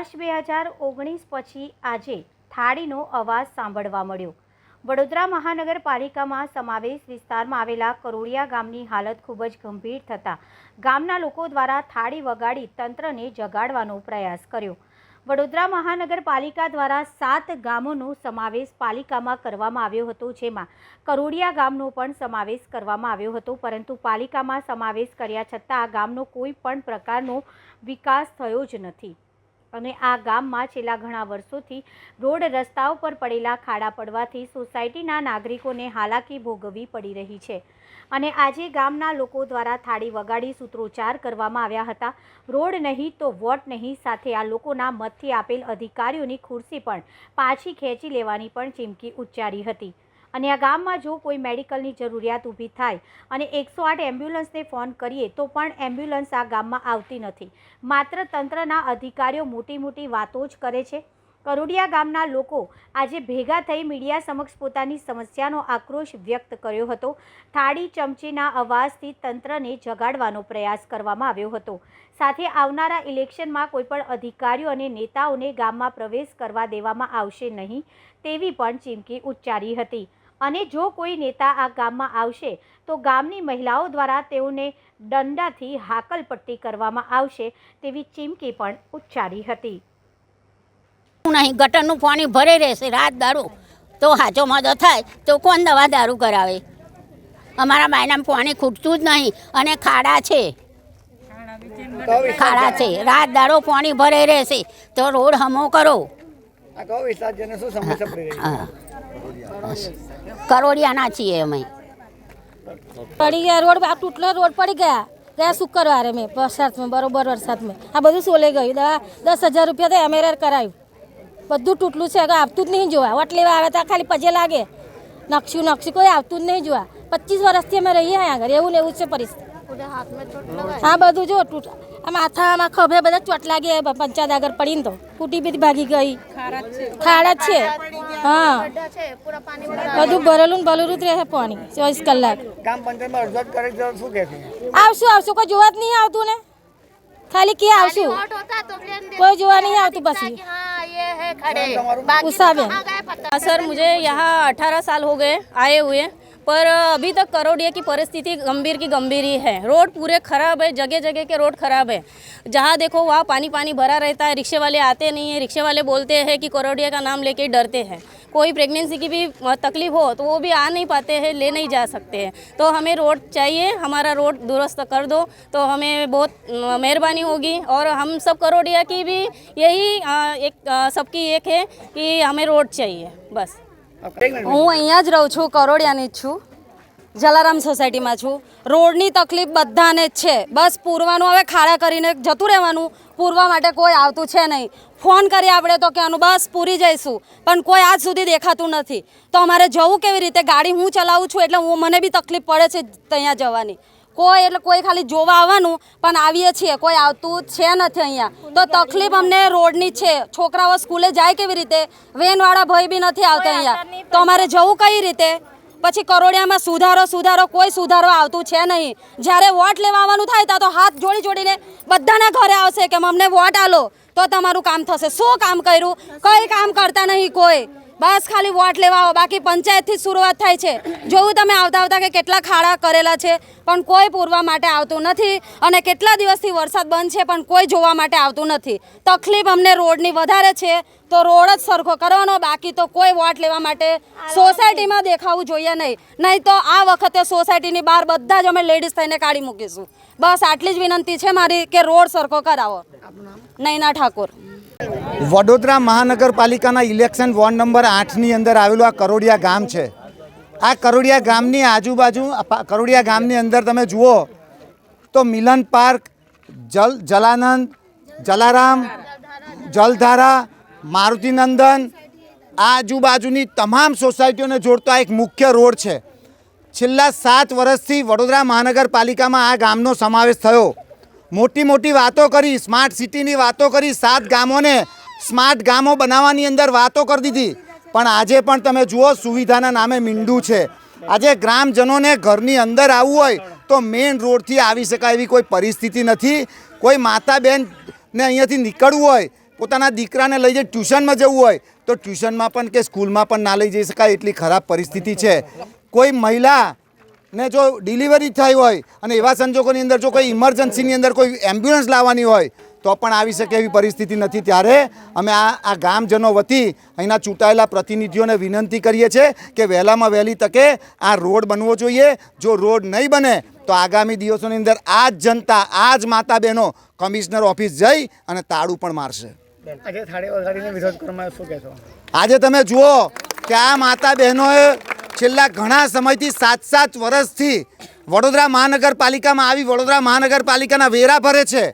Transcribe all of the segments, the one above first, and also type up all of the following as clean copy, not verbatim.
વર્ષ 2019 પછી આજે થાળીનો અવાજ સાંભળવા મળ્યો। વડોદરા મહાનગરપાલિકામાં સમાવેશ વિસ્તારમાં આવેલા કરોડિયા ગામની હાલત ખૂબ જ ગંભીર થતાં ગામના લોકો દ્વારા થાળી વગાડી તંત્રને જગાડવાનો પ્રયાસ કર્યો। વડોદરા મહાનગરપાલિકા દ્વારા 7 ગામોનો સમાવેશ પાલિકામાં કરવામાં આવ્યો હતો, જેમાં કરોડિયા ગામનો પણ સમાવેશ કરવામાં આવ્યો હતો, પરંતુ પાલિકામાં સમાવેશ કર્યા છતાં આ ગામનો કોઈ પણ પ્રકારનો વિકાસ થયો જ નથી અને આ ગામમાં છેલ્લા ઘણા વર્ષોથી રોડ રસ્તાઓ પર પડેલા ખાડા પડવાથી સોસાયટીના નાગરિકોને હાલાકી ભોગવવી પડી રહી છે અને આજે ગામના લોકો દ્વારા થાળી વગાડી સૂત્રોચ્ચાર કરવામાં આવ્યા હતા। રોડ નહીં તો વોટ નહીં સાથે આ લોકોના મતથી આપેલ અધિકારીઓની ખુરશી પણ પાછી ખેંચી લેવાની પણ ચીમકી ઉચ્ચારી હતી અને આ ગામમાં જો કોઈ મેડિકલની જરૂરિયાત ઊભી થાય અને 108 એમ્બ્યુલન્સને ફોન કરીએ તો પણ એમ્બ્યુલન્સ આ ગામમાં આવતી નથી। માત્ર તંત્રના અધિકારીઓ મોટી વાતો જ કરે છે। કરોડિયા ગામના લોકો આજે ભેગા થઈ મીડિયા સમક્ષ પોતાની સમસ્યાનો આક્રોશ વ્યક્ત કર્યો હતો। થાળી ચમચીના અવાજથી તંત્રને જગાડવાનો પ્રયાસ કરવામાં આવ્યો હતો, સાથે આવનારા ઇલેક્શનમાં કોઈપણ અધિકારીઓ અને નેતાઓને ગામમાં પ્રવેશ કરવા દેવામાં આવશે નહીં તેવી પણ ચીમકી ઉચ્ચારી હતી અને જો કોઈ નેતા આ ગામમાં આવશે તો ગામની મહિલાઓ દ્વારા તેઓને દંડાથી હાકલપટ્ટી કરવામાં આવશે તેવી ચીમકી પણ ઉચ્ચારી હતી। नहीं गटरનું પાણી ભરે રહેશે રાત દારૂ તો હાચો મદદ થાય તો કોણ દવા દારૂ કરાવે? અમારા બાયનામાં પાણી ખૂટતું જ નહીં અને ખાડા છે રાત દારૂ પાણી ભરે રહેશે તો રોડ હમો કરો। કરોડિયાના છીએ અમે। पड़ी गया रोड, आप टूटला रोड पड़ गया शुक्रवार में बरसात में, बरोबर बरसात में आ બધું સોલે ગયું। 10,000 રૂપિયા તો એમએરઆર કરાવ્યું, બધું તૂટલું છે, આવતું જ નહીં જોવા। વટ લેવા આવે તો ખાલી પજે લાગે, નકશું કોઈ આવતું જ નહીં જોવા। 25 વર્ષથી અમે રહીએ અહીંયા આગળ, એવું ને એવું છે પરિસ્થિતિ। હા બધું જો આ માથામાં ખભે બધા ચોટ લાગે, પંચાયત આગળ પડીને તો તૂટી બી ભાગી ગઈ, ખાડા જ છે। હા બધું ભરેલું ભરેલું જ રહે પાણી 24 કલાક। આવશું કોઈ જોવા જ નહીં આવતું ને, ખાલી કે આવશું કોઈ જોવા नहीं આવતું। પછી सर मुझे यहाँ 18 साल हो गए आए हुए, पर अभी तक करोडिया की परिस्थिति गंभीर की गंभीर ही है। रोड पूरे ख़राब है, जगह जगह के रोड ख़राब है, जहाँ देखो वहाँ पानी भरा रहता है। रिक्शे वाले आते नहीं है, रिक्शे वाले बोलते हैं कि करोडिया का नाम लेके डरते हैं। कोई प्रेगनेंसी की भी तकलीफ हो तो वो भी आ नहीं पाते हैं, ले नहीं जा सकते हैं। तो हमें रोड चाहिए, हमारा रोड दुरुस्त कर दो तो हमें बहुत मेहरबानी होगी। और हम सब करोडिया की भी यही एक सबकी एक है कि हमें रोड चाहिए बस। હું અહીંયા જ રહું છું, કરોડિયાની જ છું, જલારામ સોસાયટીમાં છું। રોડની તકલીફ બધાને જ છે, બસ પૂરવાનું હવે ખાડા કરીને જતું રહેવાનું। પૂરવા માટે કોઈ આવતું છે નહીં, ફોન કરીએ આપણે તો કહેવાનું બસ પૂરી જઈશું, પણ કોઈ આજ સુધી દેખાતું નથી। તો અમારે જવું કેવી રીતે? ગાડી હું ચલાવું છું એટલે મને બી તકલીફ પડે છે ત્યાં જવાની। કોઈ ખાલી જોવા આવવાનું, પણ આવીએ છીએ કોઈ આવતું છે નથી અહીંયા। તો તકલીફ અમને રોડની છે। છોકરાઓ સ્કૂલે જાય કેવી રીતે? વેનવાળા ભાઈ બી નથી આવતા અહીંયા, તો અમારે જવું કઈ રીતે? પછી કરોડિયામાં સુધારો કોઈ સુધારો આવતું છે નહીં। જ્યારે વોટ લેવા આવવાનું થાય ત્યાં તો હાથ જોડીને બધાના ઘરે આવશે કે અમને વોટ આલો તો તમારું કામ થશે। શું કામ કર્યું? કંઈ કામ કરતા નહીં કોઈ, બસ ખાલી વોટ લેવા આવો। બાકી પંચાયતથી જ શરૂઆત થાય છે। જોવું તમે આવતા કે કેટલા ખાડા કરેલા છે, પણ કોઈ પૂરવા માટે આવતું નથી અને કેટલા દિવસથી વરસાદ બંધ છે પણ કોઈ જોવા માટે આવતું નથી। તકલીફ અમને રોડની વધારે છે તો રોડ જ સરખો કરવાનો, બાકી તો કોઈ વોટ લેવા માટે સોસાયટીમાં દેખાવું જોઈએ નહીં તો આ વખતે સોસાયટીની બહાર બધા જ અમે લેડીઝ થઈને કાઢી મૂકીશું। બસ આટલી જ વિનંતી છે મારી કે રોડ સરખો કરાવો। નૈના ઠાકોર, વડોદરા મહાનગરપાલિકાના ઇલેક્શન વોર્ડ નંબર 8ની અંદર આવેલું આ કરોડિયા ગામ છે। આ કરોડિયા ગામની આજુબાજુ કરોડિયા ગામની અંદર તમે જુઓ તો મિલન પાર્ક, જલાનંદ, જલારામ, જલધારા, મારુતિનંદન, આજુબાજુની તમામ સોસાયટીઓને જોડતો આ એક મુખ્ય રોડ છે। છેલ્લા 7 વર્ષથી વડોદરા મહાનગરપાલિકામાં આ ગામનો સમાવેશ થયો। મોટી વાતો કરી, સ્માર્ટ સિટીની વાતો કરી, 7 ગામોને સ્માર્ટ ગામો બનાવવાની અંદર વાતો કરી દીધી, પણ આજે પણ તમે જુઓ સુવિધાના નામે મીંડું છે। આજે ગ્રામજનોને ઘરની અંદર આવવું હોય તો મેઇન રોડથી આવી શકાય એવી કોઈ પરિસ્થિતિ નથી। કોઈ માતા બહેનને અહીંયાથી નીકળવું હોય પોતાના દીકરાને લઈ જઈ ટ્યુશનમાં જવું હોય તો ટ્યુશનમાં પણ કે સ્કૂલમાં પણ ના લઈ જઈ શકાય એટલી ખરાબ પરિસ્થિતિ છે. કોઈ મહિલાને જો ડિલિવરી થઈ હોય અને એવા સંજોગોની અંદર જો કોઈ ઇમરજન્સીની અંદર કોઈ એમ્બ્યુલન્સ લાવવાની હોય તો પણ આવી શકે એવી પરિસ્થિતિ નથી. ત્યારે અમે આ ગામજનો વતી અહીંના ચૂંટાયેલા પ્રતિનિધિઓને વિનંતી કરીએ છીએ કે વહેલામાં વહેલી તકે આ રોડ બનવો જોઈએ. જો રોડ નહીં બને તો આગામી દિવસોની અંદર આ જ જનતા, આ જ માતા બહેનો કમિશનર ઓફિસ જઈ અને તાળું પણ મારશે. આજે થાળી વગાડીને વિરોધ કરવામાં શું કહેશો? આજે તમે જુઓ કે આ માતા બહેનોએ છેલ્લા ઘણા સમયથી 7 વર્ષથી વડોદરા મહાનગરપાલિકામાં આવી વડોદરા મહાનગરપાલિકાના વેરા ભરે છે.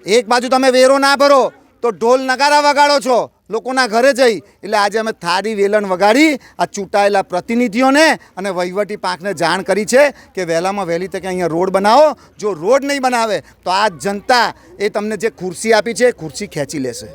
એક બાજુ તમે વેરો ના ભરો તો ઢોલ નગારા વગાડો છો લોકોના ઘરે જઈ. એટલે આજે અમે થાળી વેલણ વગાડી આ ચૂંટાયેલા પ્રતિનિધિઓને અને વહીવટી પાંખને જાણ કરી છે કે વહેલામાં વહેલી તકે અહીંયા રોડ બનાવો. જો રોડ નહીં બનાવે તો આ જનતા એ તમને જે ખુરશી આપી છે એ ખુરશી ખેંચી લેશે.